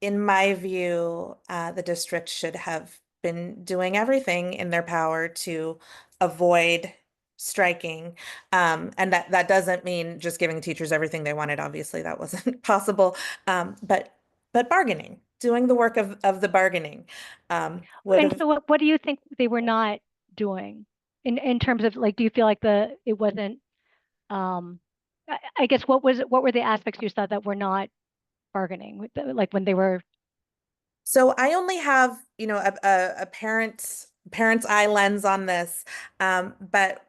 in my view, the district should have been doing everything in their power to avoid striking. And that doesn't mean just giving teachers everything they wanted. Obviously, that wasn't possible. But bargaining, doing the work of the bargaining, would And have. so, what do you think they were not doing in terms of like? Do you feel like it wasn't? Um, I guess what were the aspects you saw that were not bargaining, like when they were? So I only have, a parent's eye lens on this. But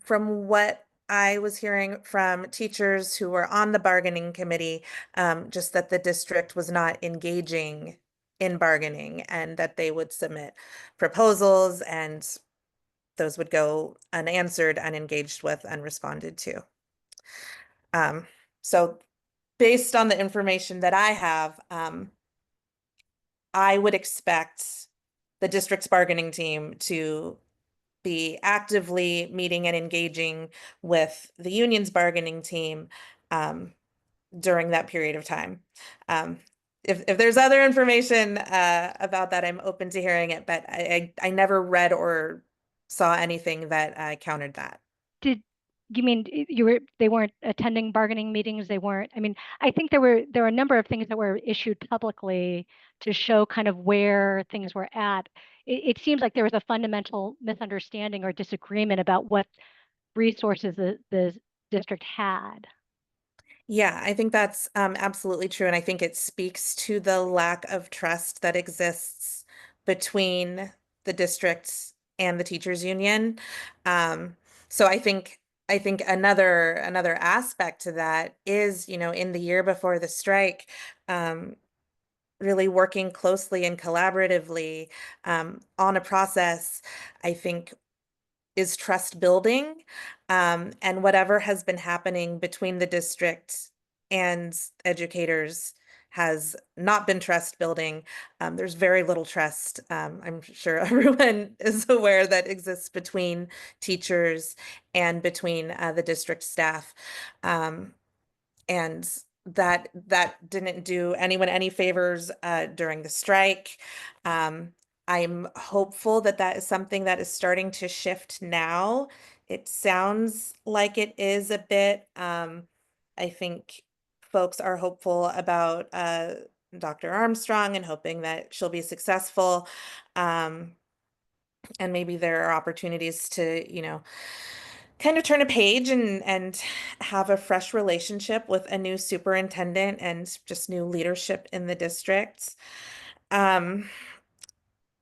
from what I was hearing from teachers who were on the bargaining committee, just that the district was not engaging in bargaining and that they would submit proposals and those would go unanswered, unengaged with, unresponded to. Um, so based on the information that I have, I would expect the district's bargaining team to be actively meeting and engaging with the union's bargaining team during that period of time. Um, if there's other information about that, I'm open to hearing it, but I never read or saw anything that countered that. Did you mean they weren't attending bargaining meetings? They weren't. I mean, I think there were a number of things that were issued publicly to show kind of where things were at. It seems like there was a fundamental misunderstanding or disagreement about what resources the district had. Yeah, I think that's absolutely true. And I think it speaks to the lack of trust that exists between the districts and the teachers union. So I think another aspect to that is, in the year before the strike, um, really working closely and collaboratively on a process, I think is trust building. And whatever has been happening between the district and educators has not been trust building. There's very little trust. I'm sure everyone is aware that exists between teachers and between the district staff. And that didn't do anyone any favors during the strike. Um, I'm hopeful that that is something that is starting to shift now. It sounds like it is a bit. I think folks are hopeful about Dr. Armstrong and hoping that she'll be successful. Um, and maybe there are opportunities to, kind of turn a page and have a fresh relationship with a new superintendent and just new leadership in the district. Um,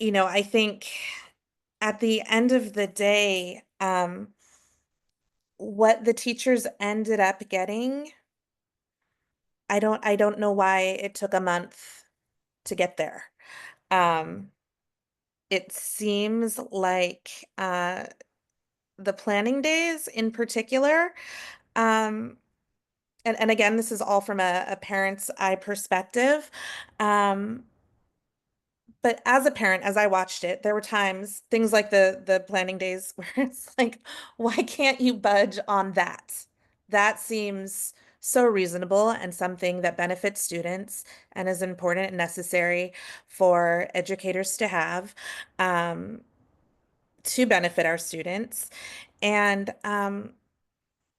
I think at the end of the day, what the teachers ended up getting, I don't know why it took a month to get there. Um, it seems like the planning days in particular, um, and again, this is all from a parent's eye perspective. Um, but as a parent, as I watched it, there were times, things like the planning days, where it's like, why can't you budge on that? That seems so reasonable and something that benefits students and is important and necessary for educators to have, to benefit our students. And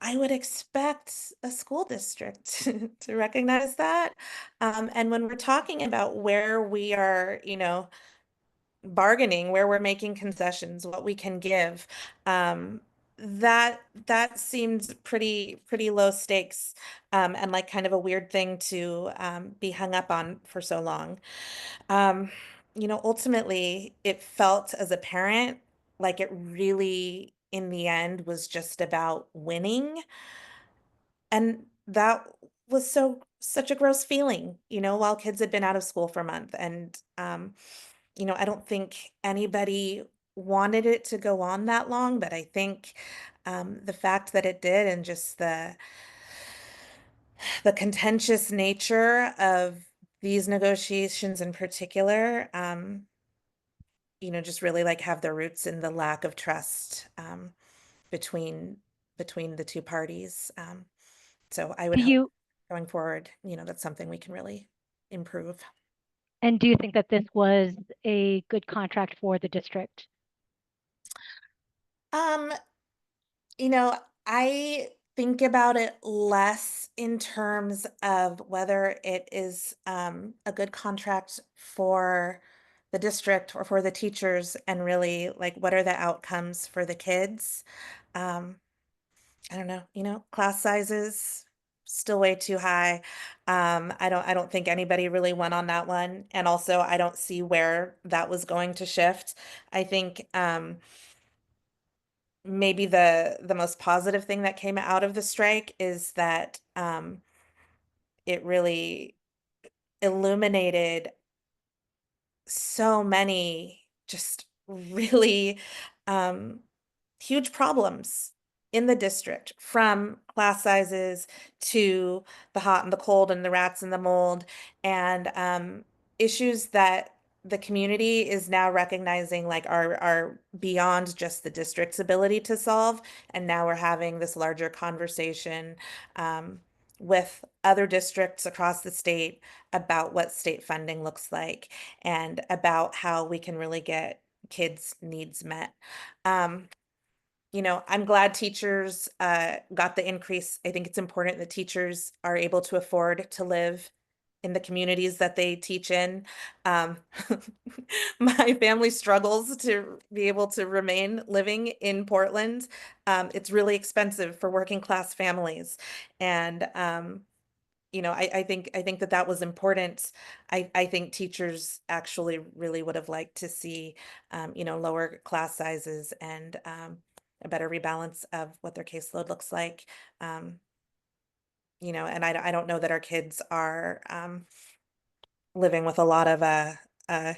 I would expect a school district to recognize that. And when we're talking about where we are, bargaining, where we're making concessions, what we can give, that seems pretty low stakes, and like kind of a weird thing to be hung up on for so long. Um, Ultimately, it felt as a parent like it really, in the end, was just about winning. And that was such a gross feeling, while kids had been out of school for a month. And I don't think anybody wanted it to go on that long, but I think the fact that it did, and just the contentious nature of these negotiations in particular, just really like have their roots in the lack of trust between the two parties. So I would Do hope you going forward, that's something we can really improve. and do you think that this was a good contract for the district? Um, I think about it less in terms of whether it is a good contract for the district or for the teachers, and really like what are the outcomes for the kids. Um, I don't know, class sizes still way too high. I don't think anybody really won on that one. And also I don't see where that was going to shift. I think maybe the most positive thing that came out of the strike is that it really illuminated so many just really um, huge problems in the district, from class sizes to the hot and the cold and the rats and the mold, and issues that the community is now recognizing like are beyond just the district's ability to solve. And now we're having this larger conversation with other districts across the state about what state funding looks like, and about how we can really get kids' needs met. Um, I'm glad teachers got the increase. I think it's important that teachers are able to afford to live in the communities that they teach in. Um, my family struggles to be able to remain living in Portland. It's really expensive for working class families. And I think that was important. I think teachers actually really would have liked to see, lower class sizes, and a better rebalance of what their caseload looks like. Um, and I don't know that our kids are living with a lot of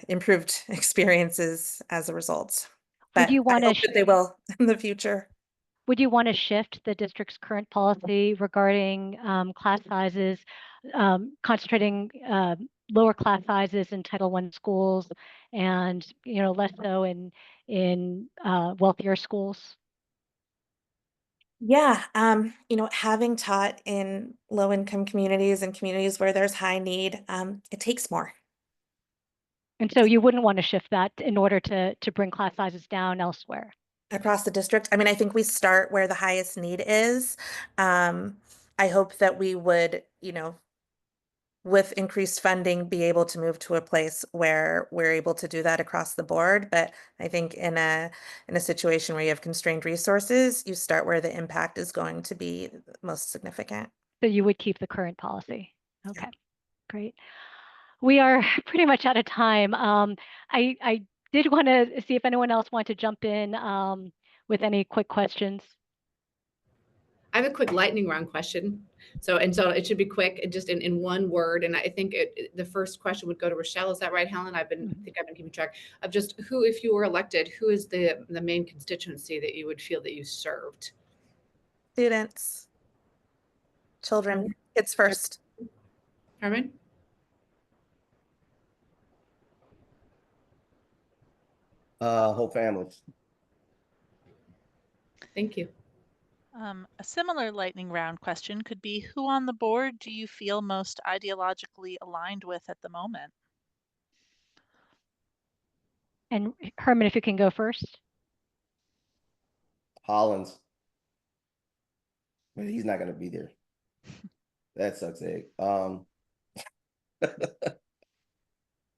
improved experiences as a result, Would but you I want to hope that they will in the future. would you want to shift the district's current policy regarding class sizes, concentrating lower class sizes in Title I schools, and less so in wealthier schools? Yeah, having taught in low income communities and communities where there's high need, it takes more And so you wouldn't want to shift that in order to bring class sizes down elsewhere. across the district. I mean, I think we start where the highest need is. Um, I hope that we would, with increased funding, be able to move to a place where we're able to do that across the board. But I think in a situation where you have constrained resources, you start where the impact is going to be most significant. So you would keep the current policy. Yeah. Okay, great. We are pretty much out of time. I did want to see if anyone else wanted to jump in with any quick questions. I have a quick lightning round question. So it should be quick and just in one word. And I think the first question would go to Rashelle. Is that right, Helen? I've been keeping track of just who, if you were elected, who is the main constituency that you would feel that you served? Students, children, kids first. Herman? Whole families. Thank you. A similar lightning round question could be, who on the board do you feel most ideologically aligned with at the moment? And Herman, if you can go first. Hollins. But he's not going to be there. That sucks egg.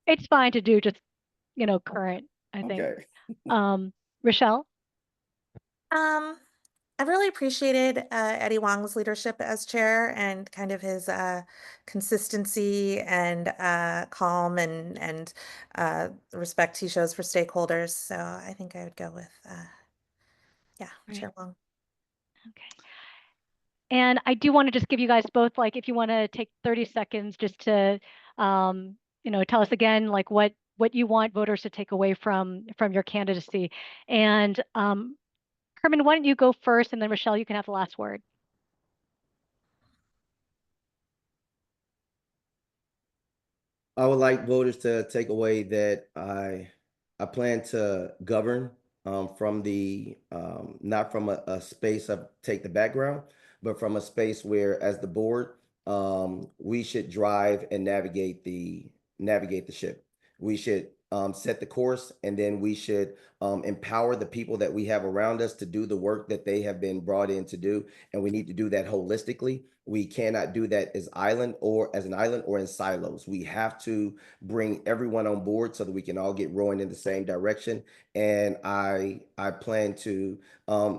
It's fine to do just, current, I think. Okay. Rashelle? I really appreciated Eddie Wong's leadership as chair, and kind of his consistency and calm, and the respect he shows for stakeholders. So I think I would go with, Right. Chair Wong. Okay. And I do want to just give you guys both, like, if you want to take 30 seconds just to, tell us again, like what you want voters to take away from your candidacy. And Herman, why don't you go first, and then Rashelle, you can have the last word. I would like voters to take away that I plan to govern from the not from a space of take the background, but from a space where, as the board, we should drive and navigate the ship. We should set the course, and then we should empower the people that we have around us to do the work that they have been brought in to do, and we need to do that holistically. We cannot do that as an island or in silos. We have to bring everyone on board so that we can all get rowing in the same direction. And I plan to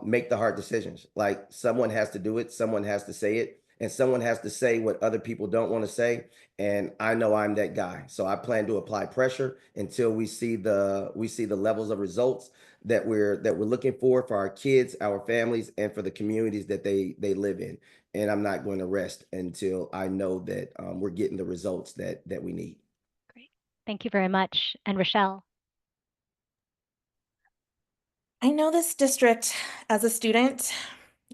make the hard decisions. Like, someone has to do it, someone has to say it, and someone has to say what other people don't want to say. And I know I'm that guy. So I plan to apply pressure until we see the levels of results that we're looking for our kids, our families, and for the communities that they live in. And I'm not going to rest until I know that we're getting the results that we need. Great. Thank you very much. And Rashelle. I know this district as a student,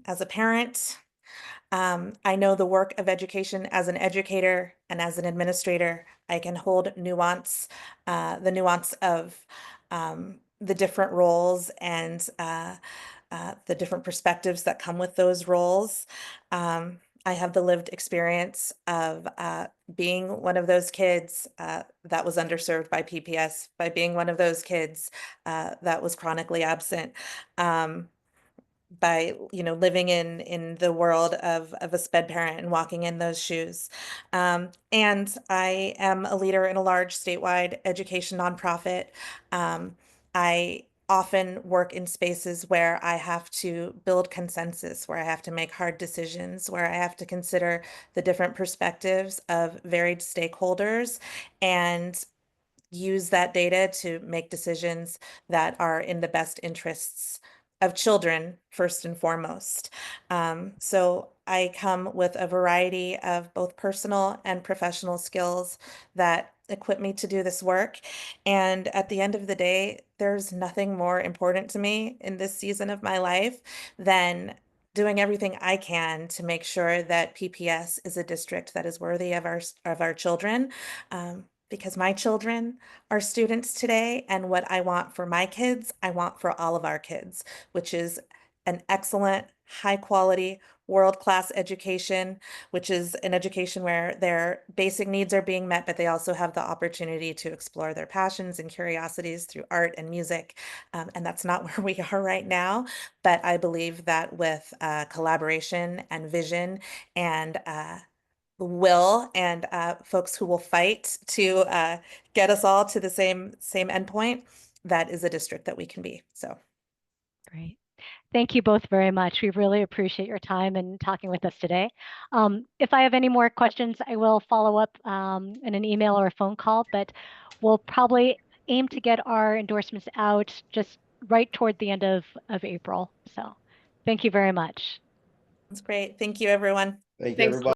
as a parent. I know the work of education as an educator and as an administrator. I can hold nuance, the nuance of the different roles and the different perspectives that come with those roles. I have the lived experience of being one of those kids that was underserved by PPS, by being one of those kids that was chronically absent. By living in the world of a sped parent and walking in those shoes. And I am a leader in a large statewide education nonprofit. I often work in spaces where I have to build consensus, where I have to make hard decisions, where I have to consider the different perspectives of varied stakeholders and use that data to make decisions that are in the best interests of children first and foremost. So I come with a variety of both personal and professional skills that equip me to do this work. And at the end of the day, there's nothing more important to me in this season of my life than doing everything I can to make sure that PPS is a district that is worthy of our children. Because my children are students today, and what I want for my kids, I want for all of our kids, which is an excellent, high quality, world-class education, which is an education where their basic needs are being met, but they also have the opportunity to explore their passions and curiosities through art and music. And that's not where we are right now. But I believe that with collaboration and vision and will and folks who will fight to get us all to the same endpoint, that is a district that we can be. So Great. Thank you both very much. We really appreciate your time and talking with us today. If I have any more questions, I will follow up in an email or a phone call, but we'll probably aim to get our endorsements out just right toward the end of April. So thank you very much. that's great. Thank you, everyone. Thank you, Thanks. everybody.